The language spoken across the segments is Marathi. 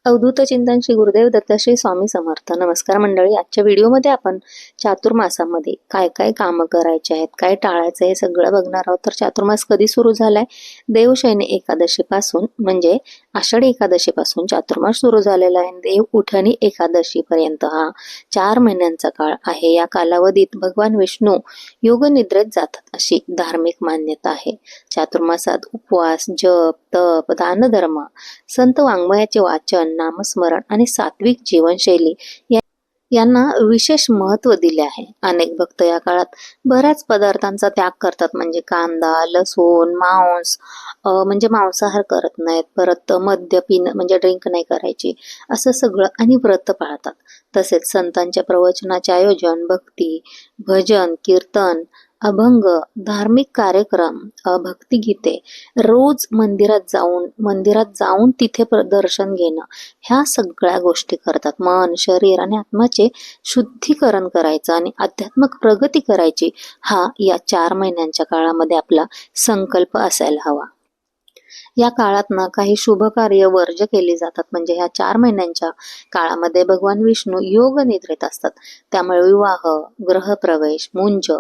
अवधूत चिंतन श्री गुरुदेव दत्त श्री स्वामी समर्थ. नमस्कार मंडळी. आजच्या व्हिडिओमध्ये आपण चातुर्मासामध्ये काय काय कामं करायचे आहेत, काय टाळायचं हे सगळं बघणार आहोत. तर चातुर्मास कधी सुरू झालाय? देवशयनी एकादशी पासून म्हणजे आषाढी एकादशी पासून चातुर्मास सुरू झालेला आहे. देव उठणी एकादशी पर्यंत हा 4 महिन्यांचा काळ आहे. या कालावधीत भगवान विष्णू योग निद्रेत जातात अशी धार्मिक मान्यता आहे. चातुर्मासात उपवास, जप, तप, दानधर्म, संत वाङ्मयाचे वाचन, नामस्मरण आणि सात्विक जीवनशैली यांना विशेष महत्त्व दिले आहे. अनेक भक्त या काळात बऱ्याच पदार्थांचा त्याग करतात, म्हणजे कांदा, लसूण, मांस, म्हणजे मांसाहार करत नाहीत. परत मद्य म्हणजे ड्रिंक नाही करायची, असं सगळं, आणि व्रत पाळतात. तसेच संतांच्या प्रवचनाचे आयोजन, भक्ती, भजन, कीर्तन, अभंग, धार्मिक कार्यक्रम, भक्तिगीते, रोज मंदिरात जाऊन तिथे दर्शन घेणं, ह्या सगळ्या गोष्टी करतात. मन, शरीर आणि आत्म्याचे शुद्धीकरण करायचं आणि आध्यात्मिक प्रगती करायची, हा या 4 महिन्यांच्या काळामध्ये आपला संकल्प असायला हवा. या काळात ना काही शुभ कार्य वर्ज केली जातात, म्हणजे ह्या 4 महिन्यांच्या काळामध्ये भगवान विष्णू योग निद्रेत असतात. त्यामुळे विवाह, ग्रहप्रवेश, मुंज,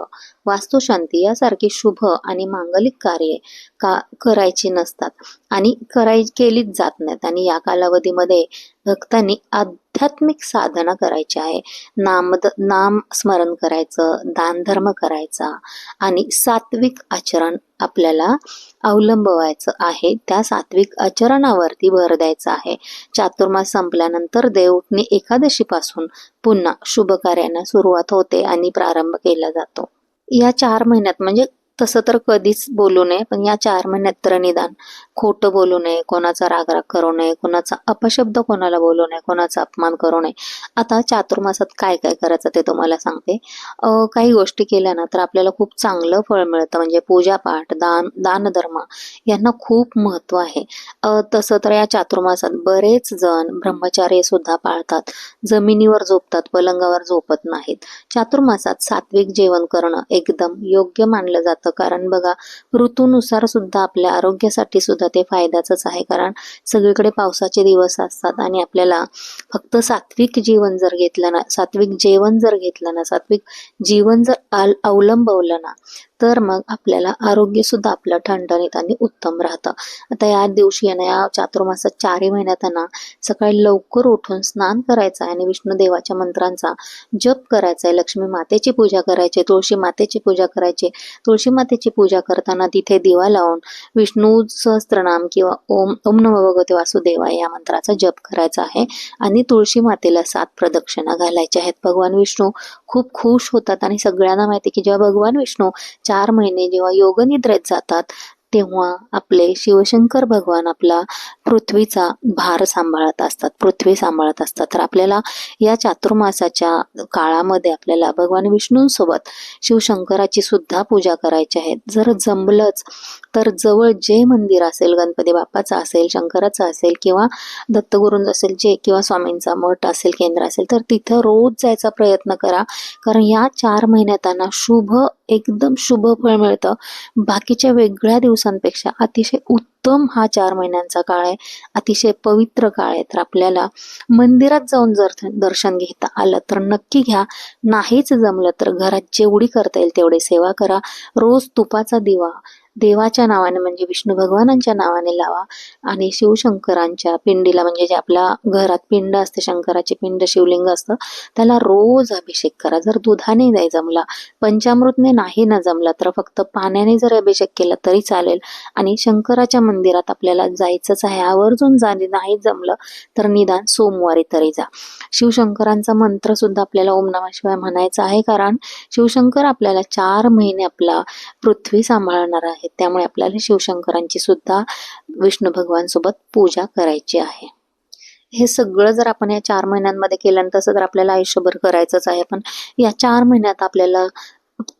वास्तुशांती यासारखी शुभ आणि मांगलिक कार्ये करायची नसतात आणि केलीच जात नाहीत. आणि या कालावधीमध्ये भक्तांनी आध्यात्मिक साधना करायची आहे. नाम स्मरण करायचं, दानधर्म करायचा आणि सात्विक आचरण आपल्याला अवलंबवायचं आहे. त्या सात्विक आचरणावरती भर द्यायचा आहे. चातुर्मास संपल्यानंतर देवउठणी एकादशी पासून पुन्हा शुभ कार्यांना सुरुवात होते आणि प्रारंभ केला जातो. या 4 महिन्यात, म्हणजे तसं तर कधीच बोलू नये, पण या 4 महिन्यात तर निदान खोटं बोलू नये, कोणाचा राग करू नये, कोणाचा अपशब्द कोणाला बोलू नये, कोणाचा अपमान करू नये. आता चातुर्मासात काय काय करायचं ते तुम्हाला सांगते. काही गोष्टी केल्या ना तर आपल्याला खूप चांगलं फळ मिळतं, म्हणजे पूजापाठ, दानधर्म यांना खूप महत्व आहे. तसं तर या चातुर्मासात बरेच जण ब्रह्मचार्य सुद्धा पाळतात, जमिनीवर झोपतात, पलंगावर झोपत नाहीत. चातुर्मासात सात्विक जेवण करणं एकदम योग्य मानलं जातं, कारण बघा, ऋतूनुसार सुद्धा आपल्या आरोग्यासाठी सुद्धा ते फायद्याचंच आहे. कारण सगळीकडे पावसाचे दिवस असतात आणि आपल्याला फक्त सात्विक जेवण जर घेतलं ना, सात्विक जीवन जर अवलंबवलं ना, तर मग आपल्याला आरोग्य सुद्धा आपलं ठणठणीत आणि उत्तम राहतं. आता या दिवशी या चातुर्मासात 4 महिन्यात ना सकाळी लवकर उठून स्नान करायचं आणि विष्णू देवाच्या मंत्रांचा जप करायचा आहे. लक्ष्मी मातेची पूजा करायची, तुळशी मातेची पूजा करायची. तुळशी मातेची पूजा करताना तिथे दिवा लावून विष्णू सहस्त्रनाम किंवा ओम नमो भगवते वासुदेवाय या मंत्राचा जप करायचा आहे आणि तुळशी मातेला 7 प्रदक्षिणा घालायच्या आहेत. भगवान विष्णू खूप खुश होतात आणि सगळ्यांना माहिती की जेव्हा भगवान विष्णू 4 महिने जेव्हा योगनिद्रेत जातात तेव्हा आपले शिवशंकर भगवान आपला पृथ्वीचा भार सांभाळत असतात, पृथ्वी सांभाळत असतात. तर आपल्याला या चातुर्मासाच्या काळामध्ये आपल्याला भगवान विष्णूंसोबत शिवशंकराची सुद्धा पूजा करायची आहे. जर जमलंच तर जवळ जे मंदिर असेल, गणपती बाप्पाचं असेल, शंकराचं असेल किंवा दत्तगुरूंचं असेल, जे किंवा स्वामींचा मठ असेल, केंद्र असेल, तर तिथं रोज जायचा प्रयत्न करा. कारण या 4 महिन्यात एकदम शुभ फळ मिळतं. बाकीच्या वेगळ्या दिवसांपेक्षा अतिशय उत्तम हा 4 महिन्यांचा काळ आहे, अतिशय पवित्र काळ आहे. तर आपल्याला मंदिरात जाऊन जर दर्शन घेता आलं तर नक्की घ्या. नाहीच जमलं तर घरात जेवढी करता येईल तेवढी सेवा करा. रोज तुपाचा दिवा देवाच्या नावाने, म्हणजे विष्णू भगवानांच्या नावाने लावा आणि शिवशंकरांच्या पिंडीला, म्हणजे जे आपल्या घरात पिंड असते, शंकराचे पिंड, शिवलिंग असतं, त्याला रोज अभिषेक करा. जर दुधाने नाही जमला, पंचामृतने नाही ना जमला, तर फक्त पाण्याने जर अभिषेक केला तरी चालेल. आणि शंकराच्या मंदिरात आपल्याला जायचंच आहे, आवर्जून नाही जमलं तर निदान सोमवारी तरी जा. शिवशंकरांचा मंत्र सुद्धा आपल्याला ओम नमः शिवाय म्हणायचा आहे, कारण शिवशंकर आपल्याला 4 महिने आपला पृथ्वी सांभाळणार आहे. त्यामुळे आपल्याला शिवशंकरांची सुद्धा विष्णू भगवान सोबत पूजा करायची आहे. हे सगळं जर आपण या 4 महिन्यांमध्ये केलं, तसं तर आपल्याला आयुष्यभर करायचंच आहे, पण या 4 महिन्यात आपल्याला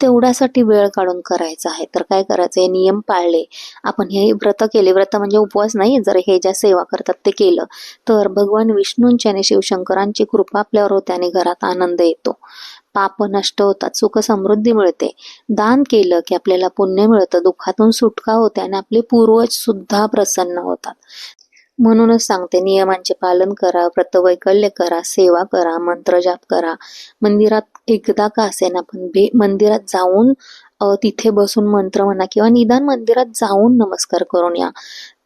तेवढ्यासाठी वेळ काढून करायचं आहे. तर काय करायचं, हे नियम पाळले, आपण हे व्रत केले, व्रत म्हणजे उपवास नाही, जर हे ज्या सेवा करतात ते केलं तर भगवान विष्णूंची आणि शिवशंकरांची कृपा आपल्यावर होते आणि घरात आनंद येतो, पाप नष्ट होतात, सुख समृद्धी मिळते. दान केलं की आपल्याला पुण्य मिळतं, दुःखातून सुटका होते आणि आपले पूर्वज सुद्धा प्रसन्न होतात. म्हणूनच सांगते, नियमांचे पालन करा, व्रतवैकल्य करा, सेवा करा, मंत्रजाप करा. मंदिरात एकदा का असेना पण मंदिरात जाऊन तिथे बसून मंत्र म्हणा किंवा निदान मंदिरात जाऊन नमस्कार करून या.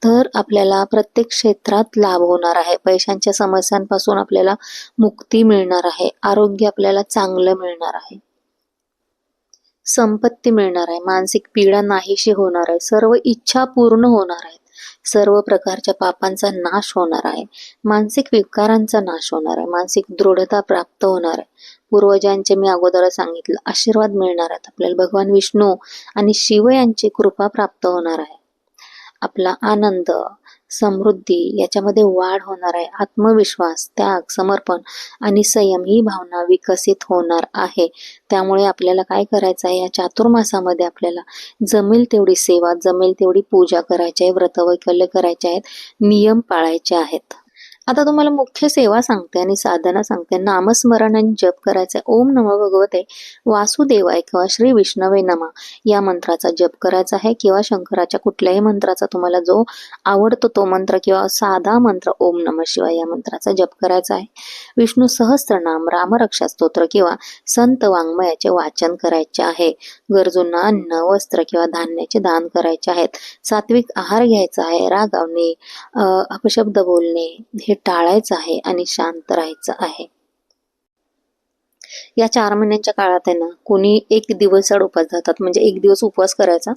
तर आपल्याला प्रत्येक क्षेत्रात लाभ होणार आहे. पैशांच्या समस्यांपासून आपल्याला मुक्ती मिळणार आहे. आरोग्य आपल्याला चांगलं मिळणार आहे. संपत्ती मिळणार आहे. मानसिक पीडा नाहीशी होणार आहे. सर्व इच्छा पूर्ण होणार आहेत. सर्व प्रकारच्या पापांचा नाश होणार आहे. मानसिक विकारांचा नाश होणार आहे. मानसिक दृढता प्राप्त होणार आहे. पूर्वजांचे मी अगोदर सांगितलं आशीर्वाद मिळणार आहेत. आपल्याला भगवान विष्णू आणि शिव यांची कृपा प्राप्त होणार आहे. आपला आनंद, समृद्धी याच्यामध्ये वाढ होणार आहे. आत्मविश्वास, त्याग, समर्पण आणि संयम ही भावना विकसित होणार आहे. त्यामुळे आपल्याला काय करायचं आहे, या चातुर्मासामध्ये आपल्याला जमेल तेवढी सेवा, जमेल तेवढी पूजा करायची आहे, व्रतवैकल्य करायचे आहेत, नियम पाळायचे आहेत. आता तुम्हाला मुख्य सेवा सांगते आणि साधना सांगते. नामस्मरण आणि जप करायचा. ओम नमो भगवते वासुदेवाय किंवा श्री विष्णवे नमा या मंत्राचा जप करायचा आहे, किंवा शंकराच्या कुठल्याही मंत्राचा तुम्हाला जो आवडतो तो मंत्र किंवा साधा मंत्र ओम नमः शिवाय या मंत्राचा जप करायचा आहे. विष्णू सहस्त्रनाम, रामरक्षा स्तोत्र किंवा संत वाङ्मयाचे वाचन करायचे आहे. गरजूंना अन्न, वस्त्र किंवा धान्याचे दान करायचे आहेत. सात्विक आहार घ्यायचा आहे. रागावणे, अपशब्द बोलणे हे टाळायचं आहे आणि शांत राहायचं आहे. या 4 महिन्यांच्या काळात आहे ना, कोणी एक दिवस आड उपवास धरतात, म्हणजे एक दिवस उपवास करायचा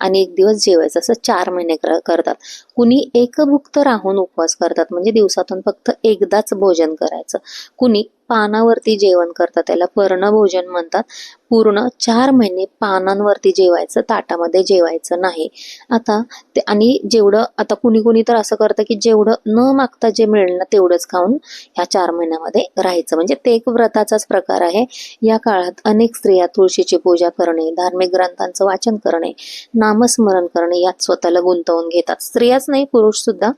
आणि एक दिवस जेवायचं, असं 4 महिने करतात. कुणी एकभुक्त राहून उपवास करतात, म्हणजे दिवसातून फक्त एकदाच भोजन करायचं. कुणी पानावरती जेवण करतात, त्याला पर्ण भोजन म्हणतात. पूर्ण 4 महिने पानांवरती जेवायचं, ताटामध्ये जेवायचं नाही. आता ते आणि जेवढं, आता कुणी तर असं करतं की जेवढं न मागता जे मिळेल ना तेवढंच खाऊन ह्या 4 महिन्यामध्ये राहायचं, म्हणजे ते एक व्रताचाच प्रकार आहे. या काळात अनेक स्त्रिया तुळशीची पूजा करणे, धार्मिक ग्रंथांचं वाचन करणे, नामस्मरण करणे यात स्वतःला गुंतवून घेतात. स्त्रियाच नाही, पुरुष सुद्धा.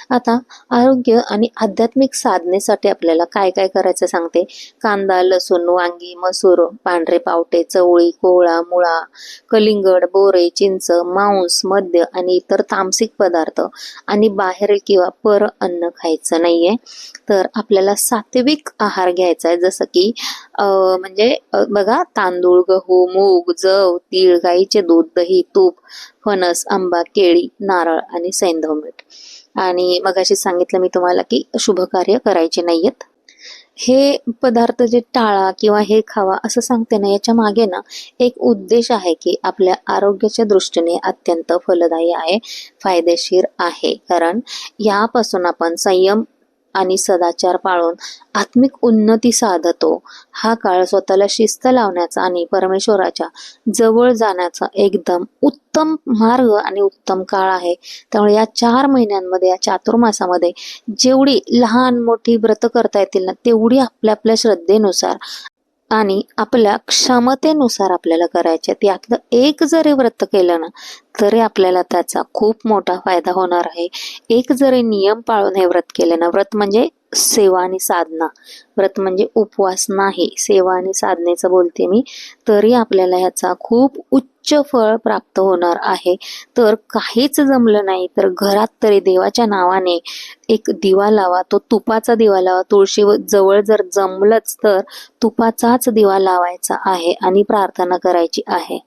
आता आरोग्य आणि आध्यात्मिक साधनेसाठी आपल्याला काय काय करायचं सांगते. कांदा, लसूण, वांगी, मसूर, पांढरे पावटे, चवळी, कोहळा, मुळा, कलिंगड, बोरे, चिंच, मांस, मद्य आणि इतर तामसिक पदार्थ आणि बाहेर किंवा पर अन्न खायचं नाहीये. तर आपल्याला सात्विक आहार घ्यायचा आहे, जसं की म्हणजे बघा, तांदूळ, गहू, मूग, जव, तीळ, गाईचे दूध, दही, तूप, फणस, आंबा, केळी, नारळ आणि सैंधव मीठ. आणि मगाशी सांगितलं मी तुम्हाला की शुभ कार्य करायचे नाहीयेत. हे पदार्थ जे टाळा किंवा हे खावा असं सांगते ना, याच्या मागे ना एक उद्देश आहे की आपल्या आरोग्याच्या दृष्टीने अत्यंत फलदायी आहे, फायदेशीर आहे. कारण यापासून आपण संयम आणि सदाचार पाळून आत्मिक उन्नती साधतो. हा काळ स्वतःला शिस्त लावण्याचा आणि परमेश्वराच्या जवळ जाण्याचा एकदम उत्तम मार्ग आणि उत्तम काळ आहे. त्यामुळे या 4 महिन्यांमध्ये, या चातुर्मासामध्ये जेवढी लहान मोठी व्रत करता येतील ना, तेवढी आपल्या आपल्या श्रद्धेनुसार आणि आपल्या क्षमतेनुसार आपल्याला करायचे. यातलं एक जरी व्रत केलं ना तरी आपल्याला त्याचा खूप मोठा फायदा होणार आहे. एक जरी नियम पाळून हे व्रत केले ना, व्रत म्हणजे सेवा आणि साधना, व्रत म्हणजे उपवास नाही, सेवा आणि साधनेचं बोलते मी, तरी आपल्याला ह्याचा खूप उच्च फळ प्राप्त होणार आहे. तर काहीच जमलं नाही तर घरात तरी देवाच्या नावाने एक दिवा लावा, तो तुपाचा दिवा लावा. तुळशी जवळ जर जमलंच तर तुपाचाच दिवा लावायचा आहे आणि प्रार्थना करायची आहे.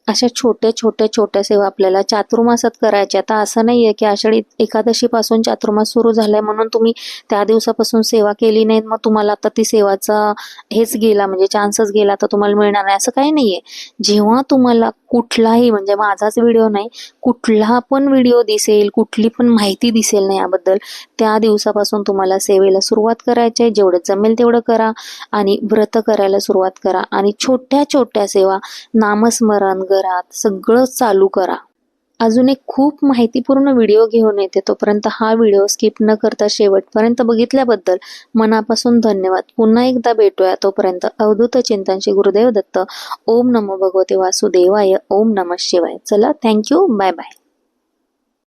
अशा छोट्या सेवा आपल्याला चातुर्मासात करायच्या. आता असं नाहीये की आषाढी एकादशी पासून चातुर्मास सुरू झालाय म्हणून तुम्ही त्या दिवसापासून सेवा केली नाही, मग तुम्हाला आता ती सेवाचा हेच गेला, म्हणजे चान्सच गेला, तर तुम्हाला मिळणार नाही, असं काही नाहीये. जेव्हा तुम्हाला कुठलाही, म्हणजे माझाच व्हिडिओ नाही, कुठला पण व्हिडिओ दिसेल, कुठली पण माहिती दिसेल ना याबद्दल, त्या दिवसापासून तुम्हाला सेवेला सुरुवात करायची आहे. जेवढं जमेल तेवढं करा आणि व्रत करायला सुरुवात करा आणि छोट्या सेवा, नामस्मरण घरात सगळं चालू करा. अजून एक खूप माहितीपूर्ण व्हिडिओ घेऊन येते, तोपर्यंत हा व्हिडिओ स्किप न करता शेवटपर्यंत बघितल्याबद्दल मनापासून धन्यवाद. पुन्हा एकदा भेटूया, तोपर्यंत अवधूत चिंतन श्री गुरुदेव दत्त. ओम नमो भगवते वासुदेवाय. ओम नमः शिवाय. चला, थँक्यू, बाय बाय.